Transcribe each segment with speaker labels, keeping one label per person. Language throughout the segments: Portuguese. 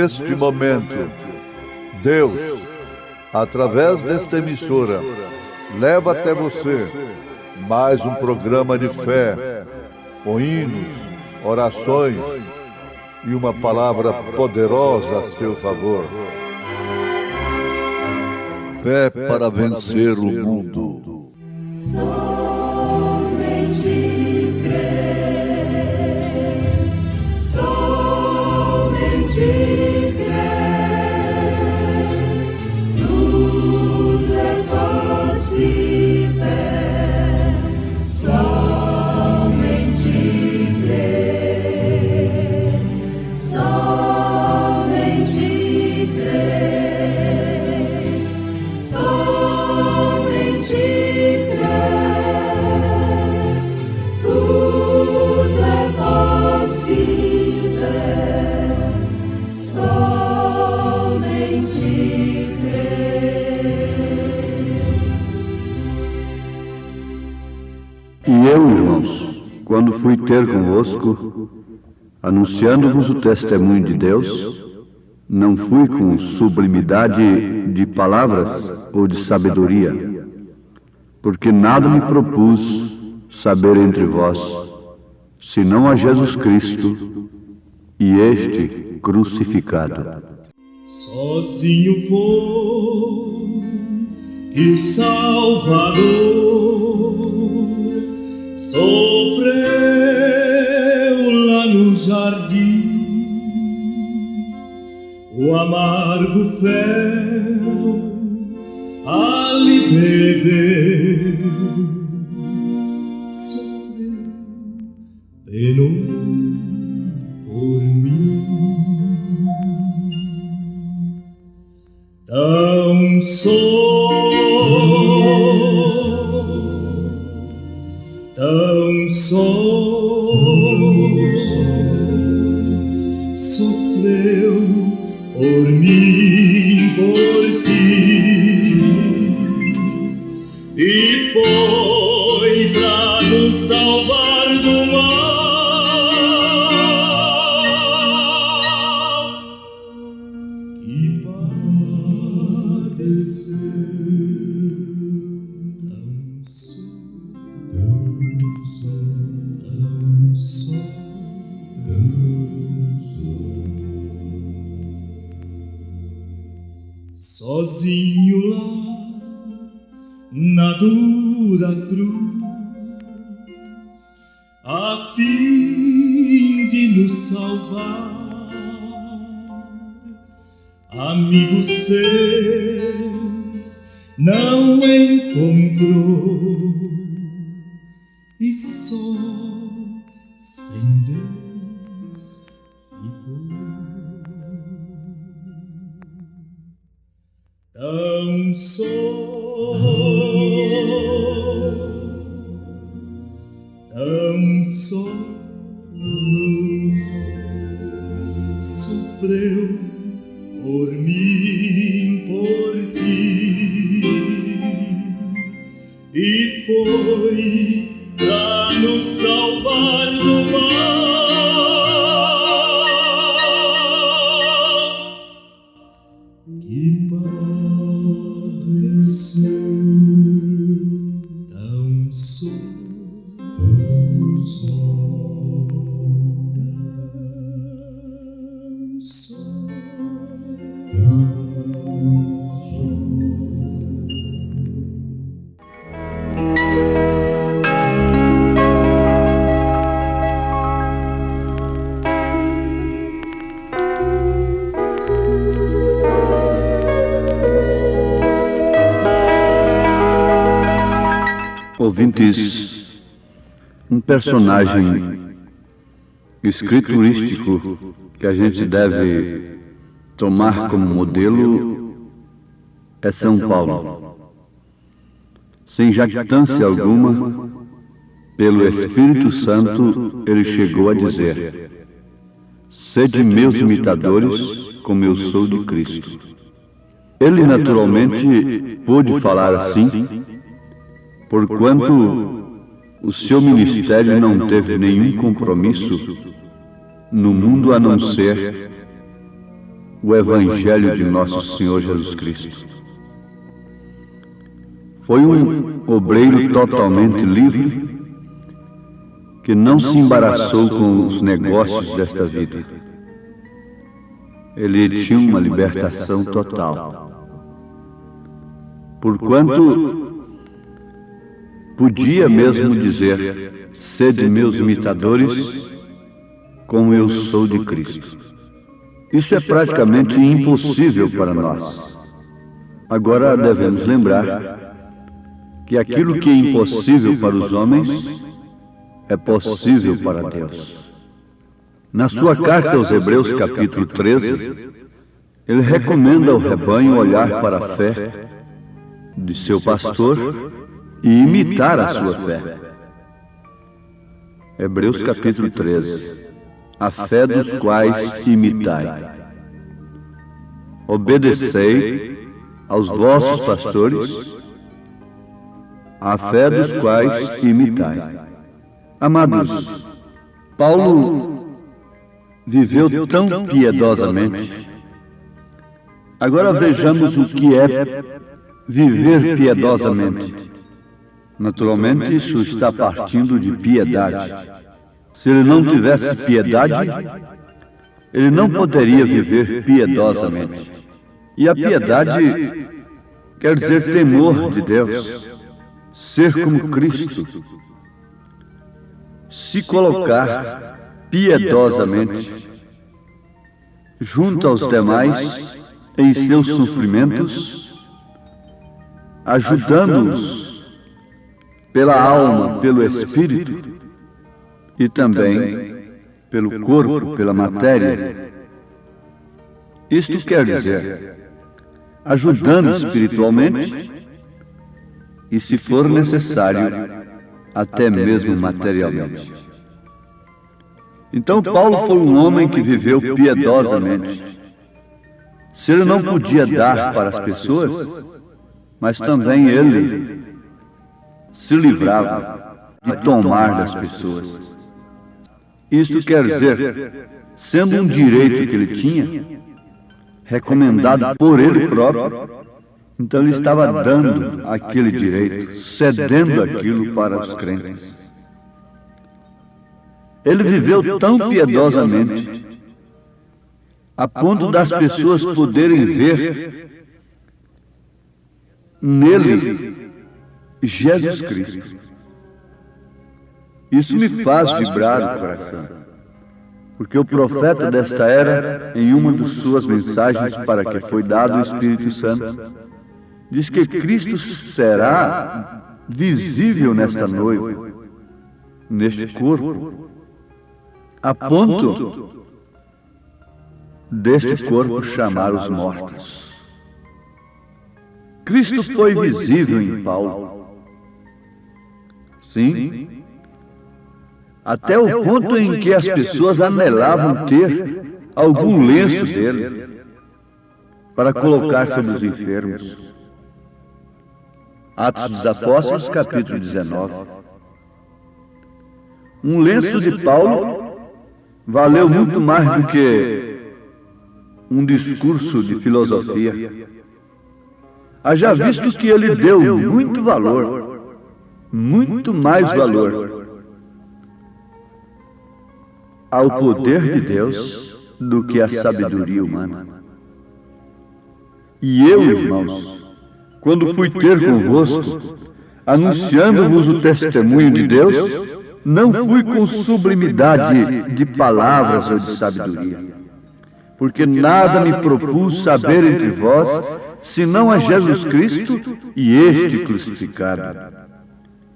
Speaker 1: neste momento, Deus, através desta emissora, leva até você mais um programa de fé, com hinos, orações e uma palavra poderosa a seu favor. Fé para vencer o mundo.
Speaker 2: Somente crer, somente crer, tudo é possível, somente crer, somente crer, somente crer, tudo é possível, somente crer.
Speaker 3: E eu, irmãos, quando fui ter convosco, anunciando-vos o testemunho de Deus, não fui com sublimidade de palavras ou de sabedoria, porque nada me propus saber entre vós, senão a Jesus Cristo e este crucificado.
Speaker 4: Sozinho foi que o Salvador sofreu lá no jardim o amargo fel ali bebeu, sofreu, penou por mim. Tão só sofreu por mim, por ti, e foi pra nos salvar do mal que padeceu. Sozinho lá na dura cruz, a fim de nos salvar, amigos seus não encontrou, e só sem Deus ficou. Tão só sofreu por mim, por ti, e foi pra nos salvar do mal que padeceu. Tão só
Speaker 3: Ouvintes, um personagem escriturístico que a gente deve tomar como modelo é São Paulo. Sem jactância alguma, pelo Espírito Santo, ele chegou a dizer: sede meus imitadores, como eu sou de Cristo. Ele naturalmente pôde falar assim, porquanto o seu ministério não teve nenhum compromisso no mundo a não ser o Evangelho de nosso Senhor Jesus Cristo. Foi um obreiro totalmente livre, que não se embaraçou com os negócios desta vida. Ele tinha uma libertação total. Porquanto podia mesmo dizer: sede meus imitadores, como eu sou de Cristo. Isso é praticamente impossível para nós. Agora devemos lembrar que aquilo que é impossível para os homens é possível para Deus. Na sua carta aos Hebreus, capítulo 13, ele recomenda ao rebanho olhar para a fé de seu pastor e imitar a sua fé. Hebreus, capítulo 13. A fé dos quais imitai. Obedecei aos vossos pastores, a fé dos quais imitai. Amados, Paulo viveu tão piedosamente. Agora vejamos o que é viver piedosamente. Naturalmente, isso está partindo de piedade. Se ele não tivesse piedade, ele não poderia viver piedosamente. E a piedade quer dizer temor de Deus, ser como Cristo, se colocar piedosamente junto aos demais em seus sofrimentos, ajudando-os pela alma, pelo espírito e também pelo corpo, pela matéria. Isto quer dizer, ajudando espiritualmente e, se for necessário, até mesmo materialmente. Então Paulo foi um homem que viveu piedosamente. Se ele não podia dar para as pessoas, mas também ele se livrava de tomar das pessoas. Isto quer dizer, sendo um direito que ele tinha, recomendado por ele próprio, então ele estava dando aquele direito, cedendo aquilo para os crentes. Ele viveu tão piedosamente, a ponto das pessoas poderem ver nele Jesus Cristo. Isso me faz vibrar o coração, porque o profeta desta era, em uma de suas mensagens para que foi dado o Espírito Santo, diz que Cristo será visível nesta noiva, neste corpo, a ponto deste corpo chamar os mortos. Cristo foi visível em Paulo. Sim, até o ponto em que as pessoas anelavam ter algum lenço dele para colocar sobre os enfermos. Atos dos Apóstolos, capítulo 19. Um lenço de Paulo valeu muito mais do que um discurso de filosofia. Haja visto que ele deu muito valor, muito mais valor ao poder de Deus do que à sabedoria humana. E eu, irmãos, quando fui ter convosco, anunciando-vos o testemunho de Deus, não fui com sublimidade de palavras ou de sabedoria, porque nada me propus saber entre vós, senão a Jesus Cristo e este crucificado.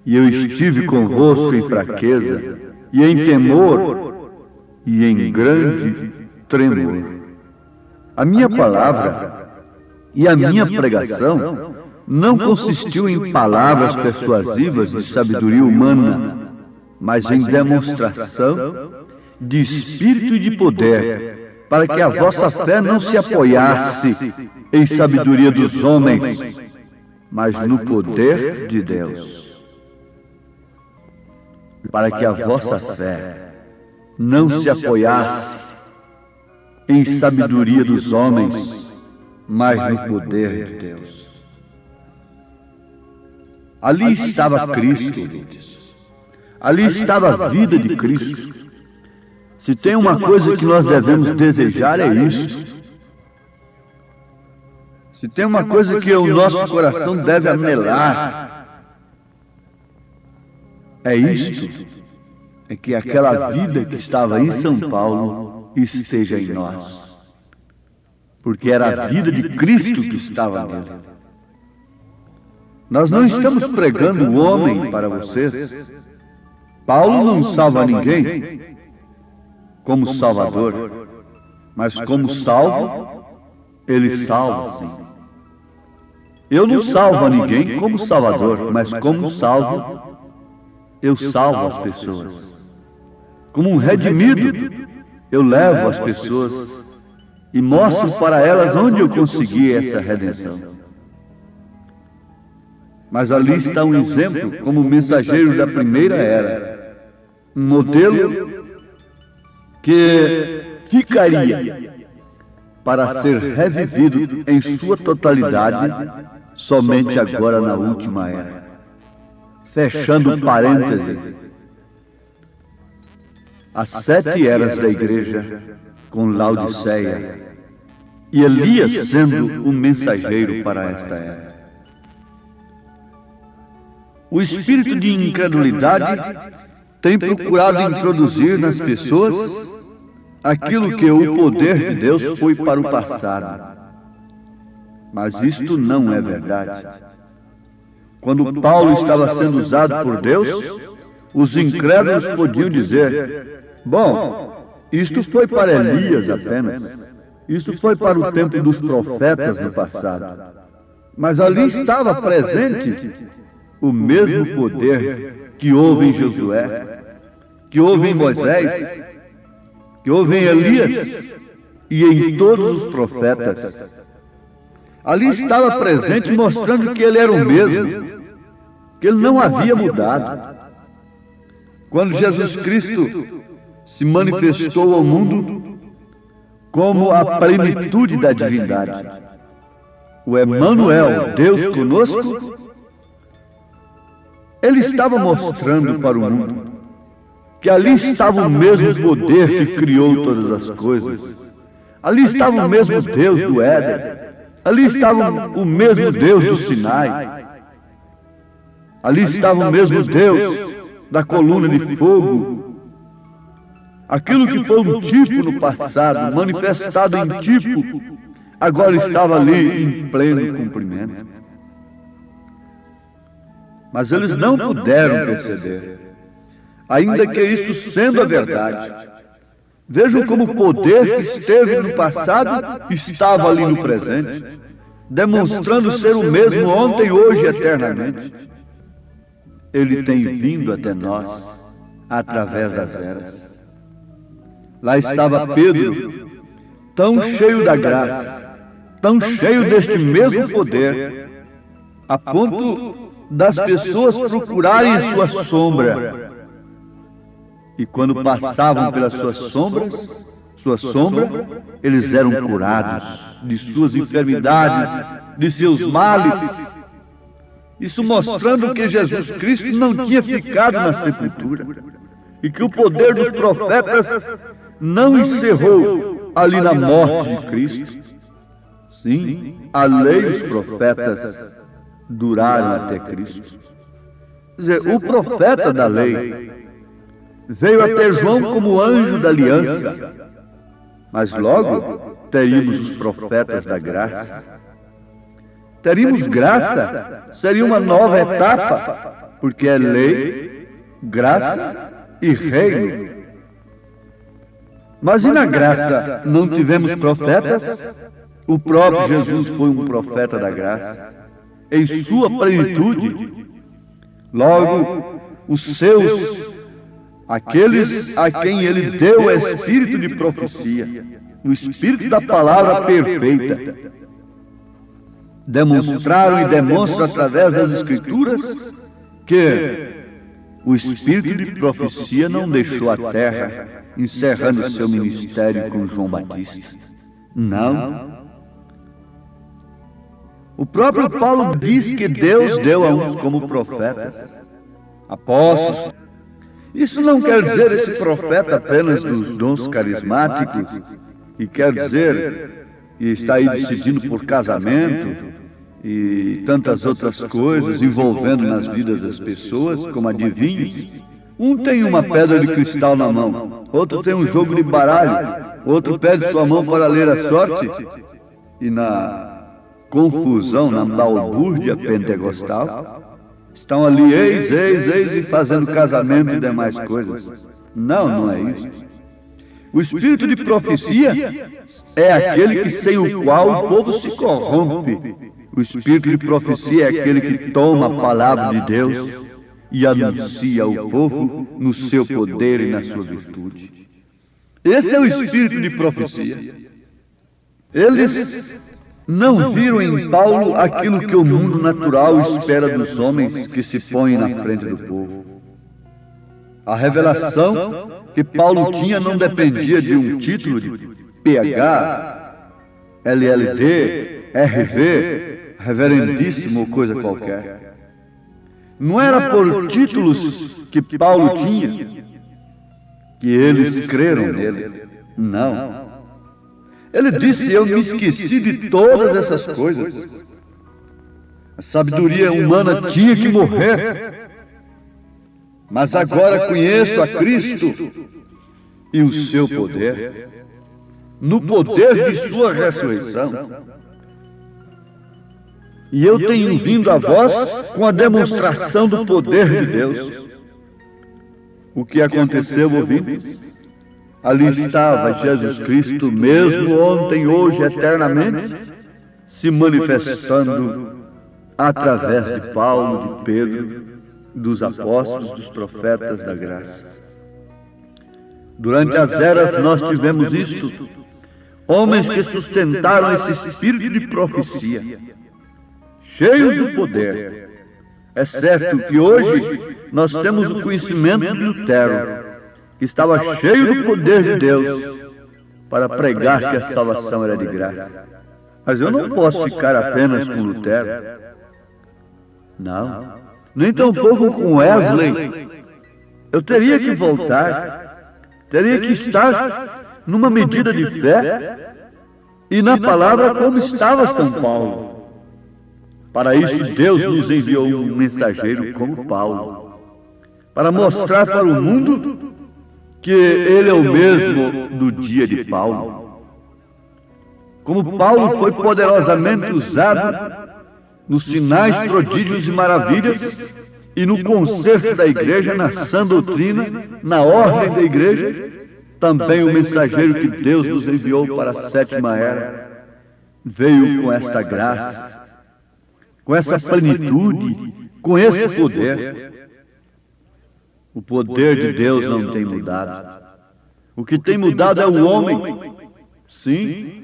Speaker 3: E eu estive convosco em fraqueza, e em temor, e em grande tremor. A minha palavra e a minha pregação não consistiu em palavras persuasivas de sabedoria humana, mas em demonstração de espírito e de poder, para que a vossa fé não se apoiasse em sabedoria dos homens, mas no poder de Deus. Para que a vossa fé não se apoiasse em sabedoria dos homens, mas no poder de Deus. Ali estava Cristo, ouvintes. Ali estava a vida de Cristo. Se tem uma coisa que nós devemos desejar, é isto. Se tem uma coisa que o nosso coração deve anelar, é isto. É que aquela vida que estava em São Paulo esteja em nós. Porque era a vida de Cristo que estava nele. Nós não estamos pregando o homem para vocês. Paulo não salva ninguém como Salvador, mas como salvo, ele salva, sim. Eu não salvo a ninguém como Salvador, mas como salvo, eu salvo as pessoas. Como um redimido, eu levo as pessoas e mostro para elas onde eu consegui essa redenção. Mas ali está um exemplo como mensageiro da primeira era, um modelo que ficaria para ser revivido em sua totalidade somente agora na última era. Fechando parêntese, as 7 eras da igreja com Laodiceia e Elias sendo o mensageiro para esta era. O espírito de incredulidade tem procurado introduzir nas pessoas aquilo que o poder de Deus foi para o passado. Mas isto não é verdade. Quando Paulo estava sendo usado por Deus, os incrédulos podiam dizer: bom, isto foi para Elias apenas. Isto foi para o tempo dos profetas no passado. Mas ali estava presente o mesmo poder que houve em Josué, que houve em Moisés, que houve em Elias e em todos os profetas. Ali estava presente mostrando que ele era o mesmo, que ele não havia mudado. Quando Jesus Cristo se manifestou ao mundo como a plenitude da divindade, o Emanuel, Deus conosco, ele estava mostrando para o mundo que ali estava o mesmo poder que criou todas as coisas. Ali estava o mesmo Deus do Éden. Ali estava o mesmo Deus do Sinai. Ali estava o mesmo Deus da coluna de fogo. Aquilo que foi um tipo no passado, manifestado em tipo, agora estava ali em pleno cumprimento. Mas eles não puderam perceber, ainda que isto sendo a verdade. Vejam como o poder que esteve no passado estava ali no presente, demonstrando ser o mesmo ontem, hoje e eternamente. Ele tem vindo até nós através das eras. Lá estava Pedro, tão cheio da graça, tão cheio deste mesmo poder, a ponto das pessoas procurarem sua sombra. E quando passavam pelas sua sombra, eles eram curados de suas enfermidades, de seus males. Isso mostrando que Jesus Cristo não tinha ficado na sepultura e que o poder dos profetas não encerrou ali na morte de Cristo. Sim, a lei e os profetas duraram até Cristo. Quer dizer, o profeta da lei veio até João como anjo da aliança, mas logo teríamos os profetas da graça. Teríamos graça, seria uma nova etapa, porque é lei, graça e reino. Mas e na graça não tivemos profetas? O próprio Jesus foi um profeta da graça, em sua plenitude. Logo, os seus, aqueles a quem ele deu o espírito de profecia, o espírito da palavra perfeita, demonstraram e demonstram através das Escrituras que o espírito de profecia não deixou a terra, encerrando seu ministério com João Batista. Não. O próprio Paulo diz que Deus deu a uns como profetas, apóstolos. Isso não quer dizer esse profeta apenas dos dons carismáticos, e quer dizer, e está aí decidindo por casamento e tantas outras coisas envolvendo nas vidas das pessoas, como adivinhos. Um tem uma pedra de cristal na mão, outro tem um jogo de baralho, outro pede sua mão para ler a sorte, e na confusão, na balbúrdia pentecostal, estão ali eis e fazendo casamento e demais coisas. Não é isso. O espírito de profecia é aquele que sem o qual o povo se corrompe. O espírito de profecia é aquele que toma a palavra de Deus e anuncia ao povo no seu poder e na sua virtude. Esse é o espírito de profecia. Eles não viram em Paulo aquilo que o mundo natural espera dos homens que se põem na frente do povo. A revelação que Paulo tinha não dependia de um título de PH, LLD, RV, reverendíssimo ou coisa qualquer. Não era por títulos que Paulo tinha que eles creram nele. Não. Ele disse: eu me esqueci de todas essas coisas. A sabedoria humana tinha que morrer. Mas agora conheço a Cristo e o seu poder, no poder de sua ressurreição. E eu tenho vindo a vós com a demonstração do poder de Deus. O que aconteceu, ouvintes? Ali estava Jesus Cristo, mesmo ontem, hoje, eternamente, se manifestando através de Paulo, de Pedro, dos apóstolos, dos profetas da graça. Durante as eras nós tivemos isto, homens que sustentaram esse espírito de profecia, cheios do poder. É certo que hoje nós temos o conhecimento de Lutero, que estava cheio do poder de Deus para pregar que a salvação era de graça. Mas eu não posso ficar apenas com Lutero. Não. Nem tampouco com Wesley. Eu teria que voltar, teria que estar numa medida de fé e na palavra como estava São Paulo. Para isso Deus nos enviou um mensageiro como Paulo, para mostrar para o mundo que ele é o mesmo do dia de Paulo. Como Paulo foi poderosamente usado nos sinais, prodígios e maravilhas, e no conserto da igreja, na sã doutrina, na ordem da igreja, também o mensageiro que Deus nos enviou para a sétima era veio com esta graça, com essa plenitude, com esse poder. O poder de Deus não tem mudado. O que tem mudado é o homem. Sim,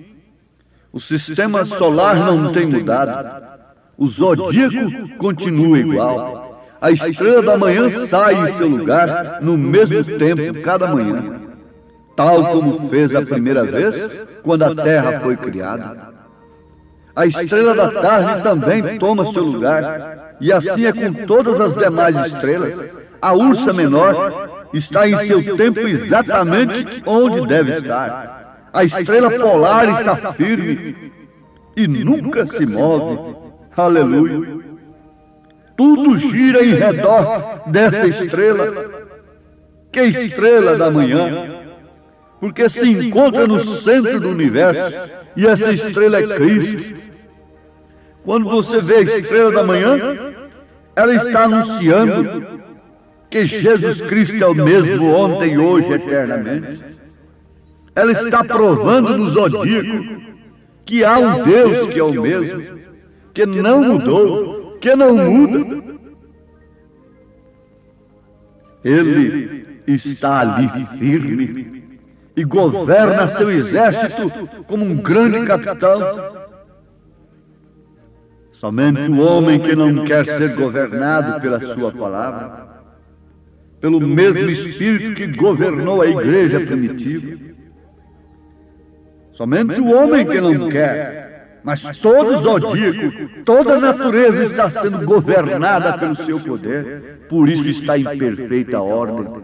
Speaker 3: o sistema solar não tem mudado. O zodíaco continua igual. A estrela da manhã sai em seu lugar no mesmo tempo cada manhã, tal como fez a primeira vez quando a terra foi criada. A estrela da tarde também toma seu lugar, e assim é com todas as demais estrelas. A Ursa Menor está em seu tempo exatamente onde deve estar. A estrela polar está firme e nunca se move. Aleluia! Tudo gira em redor dessa estrela, que é a estrela da manhã, porque se encontra no centro do universo, e essa estrela é Cristo. Quando você vê a estrela da manhã, ela está anunciando que Jesus Cristo é o mesmo ontem, hoje, eternamente. Ela está provando no zodíaco que há um Deus que é o mesmo, que não mudou, que não muda. Ele está ali firme e governa seu exército como um grande capitão. Somente o homem que não quer ser governado pela sua palavra pelo mesmo Espírito que governou a igreja primitiva. Somente o homem que não quer, mas todo zodíaco, toda a natureza está sendo governada pelo seu poder, por isso está em perfeita ordem.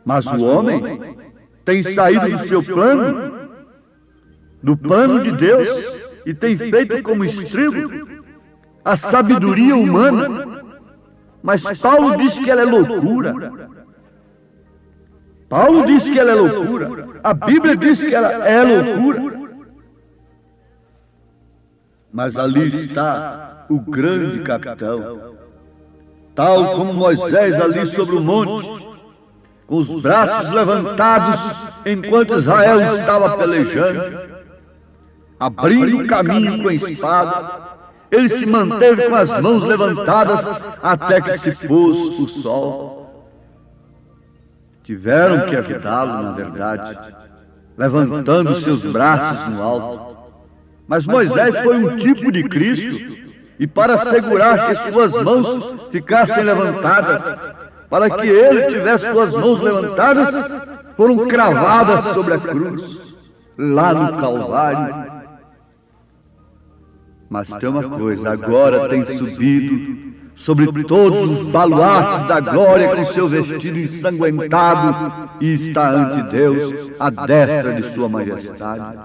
Speaker 3: Mas o homem tem saído do seu plano, do plano de Deus, e tem feito como estribo a sabedoria humana. Mas Paulo diz que ela é loucura. Paulo diz que ela é loucura. A Bíblia diz que ela é loucura. Mas ali está o grande capitão, tal como Moisés ali sobre o monte, com os braços levantados enquanto Israel estava pelejando, abrindo o caminho com a espada. Ele se manteve com as mãos levantadas até que se pôs o sol. Tiveram que ajudá-lo, na verdade, levantando seus braços no alto. Mas Moisés foi um tipo de Cristo, e para assegurar que suas mãos ficassem levantadas, para que ele tivesse suas mãos levantadas, foram cravadas sobre a cruz, lá no Calvário. Mas tem uma coisa, agora tem subido sobre todos os baluartes da glória com seu vestido ensanguentado e está ante Deus, à destra de sua majestade.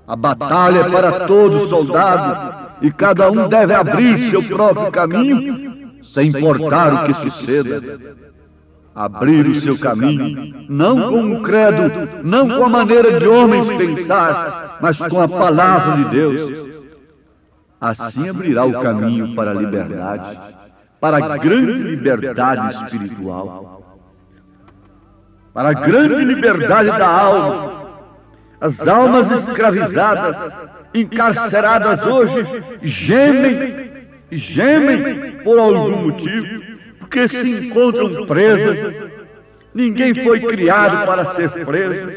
Speaker 3: A batalha é para todo soldado e cada um deve abrir seu próprio caminho, sem importar o que suceda. Abrir o seu caminho, não com o credo, não com a maneira de homens pensar, mas com a palavra de Deus. Assim abrirá o caminho para a liberdade, para a grande liberdade espiritual, para a grande liberdade da alma. As almas escravizadas, encarceradas hoje, gemem por algum motivo, porque se encontram presas. Ninguém foi criado para ser preso,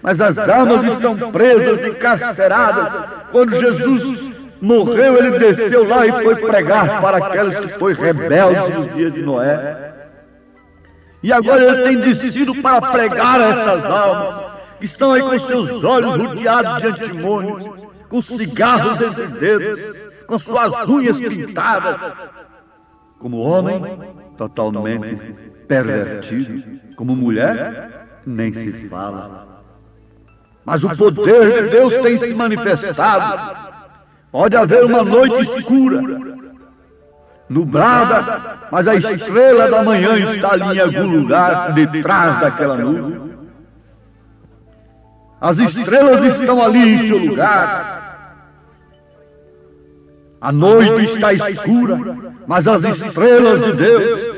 Speaker 3: mas as almas estão presas, encarceradas. Quando Jesus morreu, ele desceu lá e foi pregar para aqueles que foram rebeldes nos dias de Noé. E agora ele tem descido para pregar a estas almas, que estão aí com seus olhos rodeados de antimônio, com cigarros entre dedos, com suas unhas pintadas. Como homem, totalmente pervertido. Como mulher, nem se fala. Mas o poder de Deus tem se manifestado. Pode haver uma noite escura, nublada, mas a estrela da manhã está ali em algum lugar, detrás daquela nuvem. As estrelas estão ali em seu lugar. A noite está escura, mas as estrelas de Deus,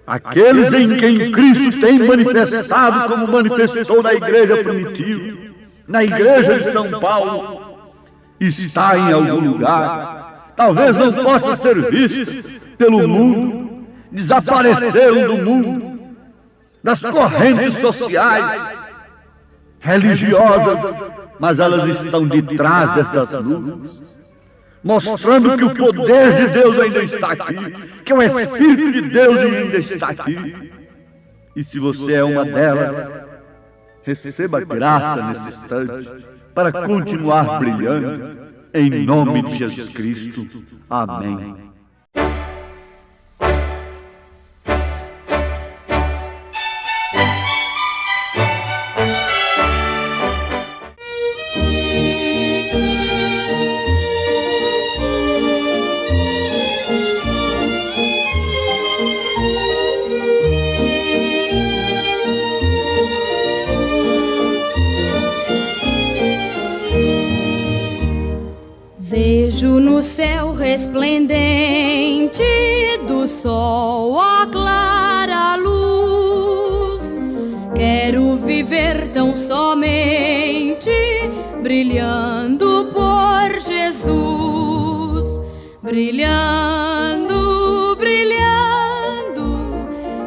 Speaker 3: aqueles em quem Cristo tem manifestado, como manifestou na igreja primitiva, na igreja de São Paulo, está em algum lugar. Talvez não possa ser vistas pelo mundo, desapareceram do mundo, das correntes sociais, religiosas, mas elas estão detrás destas nuvens, mostrando que o poder de Deus ainda está aqui, que o Espírito de Deus ainda está aqui. E se você é uma delas, receba graça nesse instante, para continuar brilhando, em nome de Jesus Cristo. Amém.
Speaker 5: Vejo no céu resplendente do sol a clara luz. Quero viver tão somente brilhando por Jesus. Brilhando, brilhando,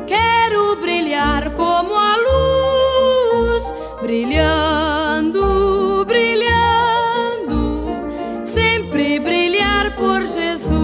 Speaker 5: quero brilhar como a luz. Brilhando, brilhando, sempre brilhar por Jesus.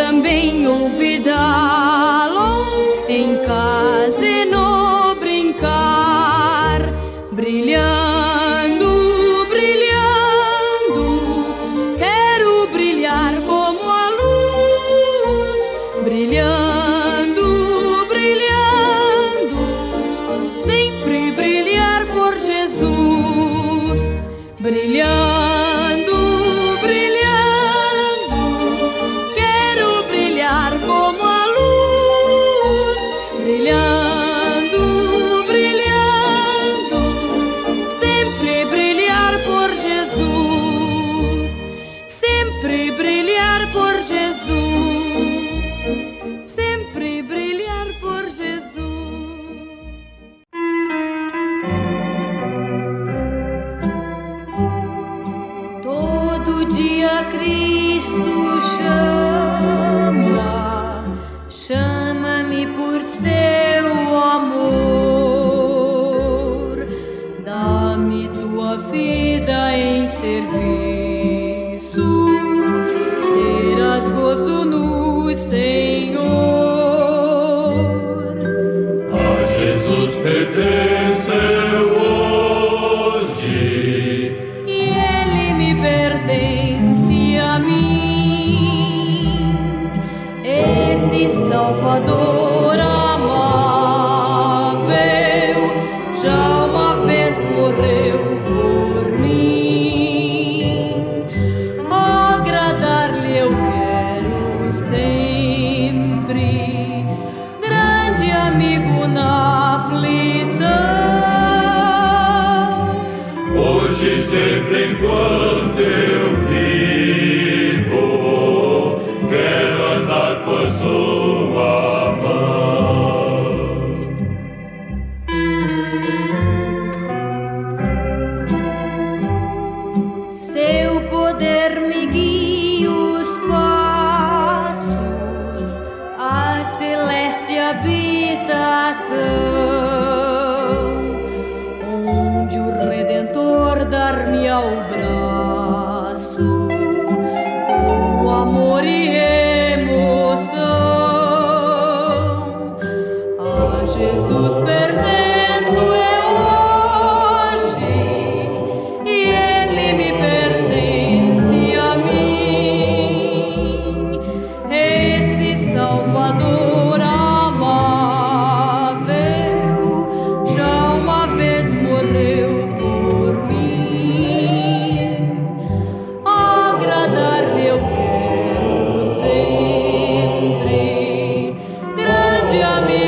Speaker 5: também olvidá-lo em casa e no brincar, brilhando, brilhando, quero brilhar como a luz, brilhando, brilhando, sempre brilhar por Jesus, brilhando, brilhando, quero brilhar como a luz, brilhando, brilhando, sempre brilhar por Jesus, sempre brilhar por Jesus, sempre brilhar por Jesus. Todo dia Cristo chama, chama-me por seu amor, dá-me tua vida em serviço, terás gozo no Senhor.
Speaker 4: A Jesus pertence hoje,
Speaker 5: E Ele me pertence a mim, esse Salvador amável já uma vez morreu por mim. Agradar-lhe eu quero sempre, grande amigo na aflição.
Speaker 4: hoje e sempre enquanto eu vivo, quero andar por sua mão.
Speaker 5: Seu poder me guia os passos à celeste habitação, onde o Redentor dar-me ao braço com amor e emoção. A Jesus pertenço eu hoje, e Ele me pertence a mim, esse Salvador amável já uma vez morreu por mim. Agradar-lhe eu quero sempre, grande amigo